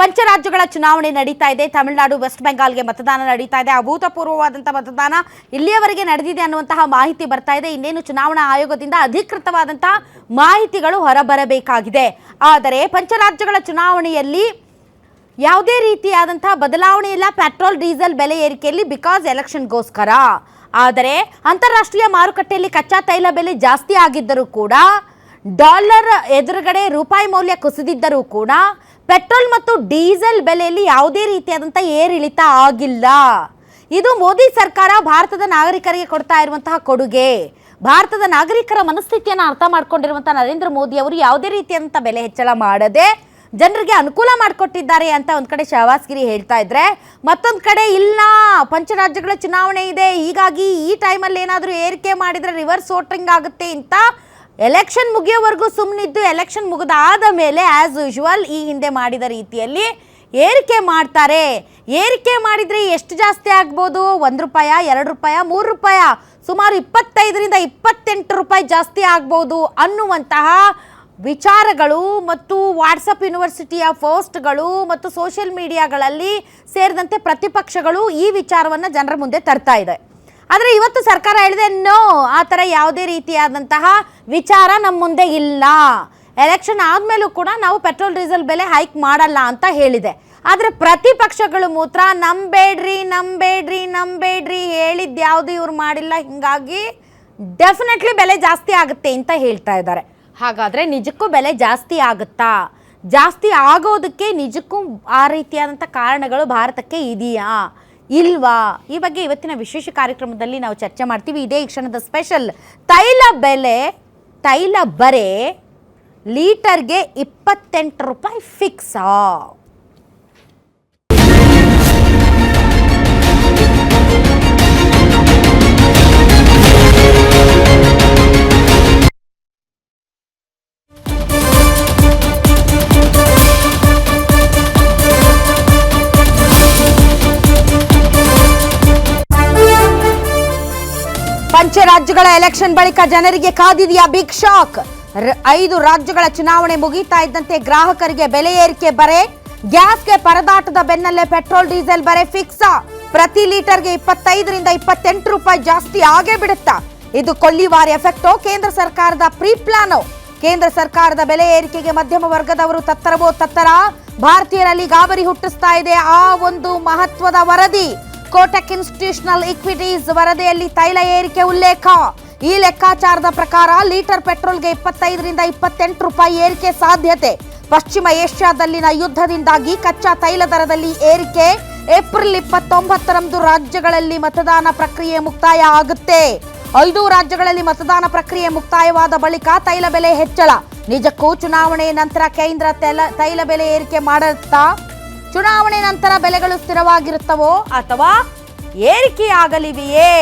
ಪಂಚರಾಜ್ಯಗಳ ಚುನಾವಣೆ ನಡೀತಾ ಇದೆ. ತಮಿಳುನಾಡು, ವೆಸ್ಟ್ ಬೆಂಗಾಲ್ಗೆ ಮತದಾನ ನಡೀತಾ ಇದೆ. ಅಭೂತಪೂರ್ವವಾದಂತಹ ಮತದಾನ ಇಲ್ಲಿಯವರೆಗೆ ನಡೆದಿದೆ ಅನ್ನುವಂತಹ ಮಾಹಿತಿ ಬರ್ತಾ ಇದೆ. ಇನ್ನೇನು ಚುನಾವಣಾ ಆಯೋಗದಿಂದ ಅಧಿಕೃತವಾದಂತಹ ಮಾಹಿತಿಗಳು ಹೊರಬರಬೇಕಾಗಿದೆ. ಆದರೆ ಪಂಚರಾಜ್ಯಗಳ ಚುನಾವಣೆಯಲ್ಲಿ ಯಾವುದೇ ರೀತಿಯಾದಂತಹ ಬದಲಾವಣೆ ಇಲ್ಲ. ಪೆಟ್ರೋಲ್ ಡೀಸೆಲ್ ಬೆಲೆ ಏರಿಕೆಯಲ್ಲಿ ಬಿಕಾಸ್ ಎಲೆಕ್ಷನ್ಗೋಸ್ಕರ. ಆದರೆ ಅಂತಾರಾಷ್ಟ್ರೀಯ ಮಾರುಕಟ್ಟೆಯಲ್ಲಿ ಕಚ್ಚಾ ತೈಲ ಬೆಲೆ ಜಾಸ್ತಿ ಆಗಿದ್ದರೂ ಕೂಡ, ಡಾಲರ್ ಎದುರುಗಡೆ ರೂಪಾಯಿ ಮೌಲ್ಯ ಕುಸಿದಿದ್ದರೂ ಕೂಡ ಪೆಟ್ರೋಲ್ ಮತ್ತು ಡೀಸೆಲ್ ಬೆಲೆಯಲ್ಲಿ ಯಾವುದೇ ರೀತಿಯಾದಂಥ ಏರಿಳಿತ ಆಗಿಲ್ಲ. ಇದು ಮೋದಿ ಸರ್ಕಾರ ಭಾರತದ ನಾಗರಿಕರಿಗೆ ಕೊಡ್ತಾ ಇರುವಂತಹ ಕೊಡುಗೆ. ಭಾರತದ ನಾಗರಿಕರ ಮನಸ್ಥಿತಿಯನ್ನು ಅರ್ಥ ಮಾಡ್ಕೊಂಡಿರುವಂಥ ನರೇಂದ್ರ ಮೋದಿ ಅವರು ಯಾವುದೇ ರೀತಿಯಾದಂಥ ಬೆಲೆ ಹೆಚ್ಚಳ ಮಾಡದೆ ಜನರಿಗೆ ಅನುಕೂಲ ಮಾಡಿಕೊಟ್ಟಿದ್ದಾರೆ ಅಂತ ಒಂದು ಕಡೆ ಶಹಬಾಸ್ಗಿರಿ ಹೇಳ್ತಾ ಇದ್ರೆ, ಮತ್ತೊಂದು ಕಡೆ ಇಲ್ಲ, ಪಂಚರಾಜ್ಯಗಳ ಚುನಾವಣೆ ಇದೆ, ಹೀಗಾಗಿ ಈ ಟೈಮಲ್ಲಿ ಏನಾದರೂ ಏರಿಕೆ ಮಾಡಿದರೆ ರಿವರ್ಸ್ ವೋಟಿಂಗ್ ಆಗುತ್ತೆ ಅಂತ ಎಲೆಕ್ಷನ್ ಮುಗಿಯೋವರೆಗೂ ಸುಮ್ಮನಿದ್ದು, ಎಲೆಕ್ಷನ್ ಮುಗಿದಾದ ಮೇಲೆ ಆ್ಯಸ್ ಯೂಶುವಲ್ ಈ ಹಿಂದೆ ಮಾಡಿದ ರೀತಿಯಲ್ಲಿ ಏರಿಕೆ ಮಾಡ್ತಾರೆ. ಏರಿಕೆ ಮಾಡಿದರೆ ಎಷ್ಟು ಜಾಸ್ತಿ ಆಗ್ಬೋದು? 1 ರೂಪಾಯಿ, 2 ರೂಪಾಯಿ, 3 ರೂಪಾಯಿ, ಸುಮಾರು 25ರಿಂದ 28 ರೂಪಾಯಿ ಜಾಸ್ತಿ ಆಗ್ಬೋದು ಅನ್ನುವಂತಹ ವಿಚಾರಗಳು ಮತ್ತು ವಾಟ್ಸಪ್ ಯೂನಿವರ್ಸಿಟಿಯ ಪೋಸ್ಟ್ಗಳು ಮತ್ತು ಸೋಷಿಯಲ್ ಮೀಡಿಯಾಗಳಲ್ಲಿ ಸೇರಿದಂತೆ ಪ್ರತಿಪಕ್ಷಗಳು ಈ ವಿಚಾರವನ್ನು ಜನರ ಮುಂದೆ ತರ್ತಾ ಇದೆ. ಆದರೆ ಇವತ್ತು ಸರ್ಕಾರ ಹೇಳಿದೆ, ನೋ, ಆ ಥರ ಯಾವುದೇ ರೀತಿಯಾದಂತಹ ವಿಚಾರ ನಮ್ಮ ಮುಂದೆ ಇಲ್ಲ. ಎಲೆಕ್ಷನ್ ಆದಮೇಲೂ ಕೂಡ ನಾವು ಪೆಟ್ರೋಲ್ ಡೀಸೆಲ್ ಬೆಲೆ ಹೈಕ್ ಮಾಡಲ್ಲ ಅಂತ ಹೇಳಿದೆ. ಆದರೆ ಪ್ರತಿಪಕ್ಷಗಳು ಮಾತ್ರ ನಂಬೇಡ್ರಿ ಹೇಳಿದ್ದು ಯಾವುದು ಇವ್ರು ಮಾಡಿಲ್ಲ, ಹೀಗಾಗಿ ಡೆಫಿನೆಟ್ಲಿ ಬೆಲೆ ಜಾಸ್ತಿ ಆಗುತ್ತೆ ಅಂತ ಹೇಳ್ತಾ ಇದ್ದಾರೆ. ಹಾಗಾದರೆ ನಿಜಕ್ಕೂ ಬೆಲೆ ಜಾಸ್ತಿ ಆಗುತ್ತಾ? ಜಾಸ್ತಿ ಆಗೋದಕ್ಕೆ ನಿಜಕ್ಕೂ ಆ ರೀತಿಯಾದಂಥ ಕಾರಣಗಳು ಭಾರತಕ್ಕೆ ಇದೆಯಾ ಇಲ್ವಾ? ಈ ಬಗ್ಗೆ ಇವತ್ತಿನ ವಿಶೇಷ ಕಾರ್ಯಕ್ರಮದಲ್ಲಿ ನಾವು ಚರ್ಚೆ ಮಾಡ್ತೀವಿ. ಇದೇ ಈ ಕ್ಷಣದ ಸ್ಪೆಷಲ್. ತೈಲ ಬರೆ ಲೀಟರ್ಗೆ 28 ರೂಪಾಯಿ ಫಿಕ್ಸಾ? ಪಂಚರಾಜ್ಯಗಳ ಎಲೆಕ್ಷನ್ ಬಳಿಕ ಜನರಿಗೆ ಕಾದಿದೆಯಾ ಬಿಗ್ ಶಾಕ್? 5 ರಾಜ್ಯಗಳ ಚುನಾವಣೆ ಮುಗಿತಾ ಇದ್ದಂತೆ ಗ್ರಾಹಕರಿಗೆ ಬೆಲೆ ಏರಿಕೆ ಬರೆ. ಗ್ಯಾಸ್ಗೆ ಪರದಾಟದ ಬೆನ್ನಲ್ಲೇ ಪೆಟ್ರೋಲ್ ಡೀಸೆಲ್ ಬರೆ ಫಿಕ್ಸಾ? ಪ್ರತಿ ಲೀಟರ್ಗೆ 25ರಿಂದ 28 ರೂಪಾಯಿ ಜಾಸ್ತಿ ಆಗೇ ಬಿಡುತ್ತಾ? ಇದು ಕೊಲ್ಲಿವಾರಿ ಎಫೆಕ್ಟೋ? ಕೇಂದ್ರ ಸರ್ಕಾರದ ಪ್ರೀ ಪ್ಲಾನೋ? ಕೇಂದ್ರ ಸರ್ಕಾರದ ಬೆಲೆ ಏರಿಕೆಗೆ ಮಧ್ಯಮ ವರ್ಗದವರು ತತ್ತರ. ಭಾರತೀಯರಲ್ಲಿ ಗಾಬರಿ ಹುಟ್ಟಿಸ್ತಾ ಇದೆ ಆ ಒಂದು ಮಹತ್ವದ ವರದಿ. ಕೋಟಕ್ ಇನ್ಸ್ಟಿಟ್ಯೂಷನಲ್ ಇಕ್ವಿಟೀಸ್ ವರದಿಯಲ್ಲಿ ತೈಲ ಏರಿಕೆ ಉಲ್ಲೇಖ. ಈ ಲೆಕ್ಕಾಚಾರದ ಪ್ರಕಾರ ಲೀಟರ್ ಪೆಟ್ರೋಲ್ಗೆ 25ರಿಂದ 28 ರೂಪಾಯಿ ಏರಿಕೆ ಸಾಧ್ಯತೆ. ಪಶ್ಚಿಮ ಏಷ್ಯಾದಲ್ಲಿನ ಯುದ್ಧದಿಂದಾಗಿ ಕಚ್ಚಾ ತೈಲ ದರದಲ್ಲಿ ಏರಿಕೆ. ಏಪ್ರಿಲ್ 29ರಂದು ರಾಜ್ಯಗಳಲ್ಲಿ ಮತದಾನ ಪ್ರಕ್ರಿಯೆ ಮುಕ್ತಾಯ ಆಗುತ್ತೆ. 5 ರಾಜ್ಯಗಳಲ್ಲಿ ಮತದಾನ ಪ್ರಕ್ರಿಯೆ ಮುಕ್ತಾಯವಾದ ಬಳಿಕ ತೈಲ ಬೆಲೆ ಹೆಚ್ಚಳ. ನಿಜಕ್ಕೂ ಚುನಾವಣೆ ನಂತರ ಕೇಂದ್ರ ತೈಲ ಬೆಲೆ ಏರಿಕೆ ಮಾಡುತ್ತಾ? ಚುನಾವಣೆ ನಂತರ ಬೆಲೆಗಳು ಸ್ಥಿರವಾಗಿರುತ್ತವೋ ಅಥವಾ ಏರಿಕೆಯಾಗಲಿವೆಯೇ?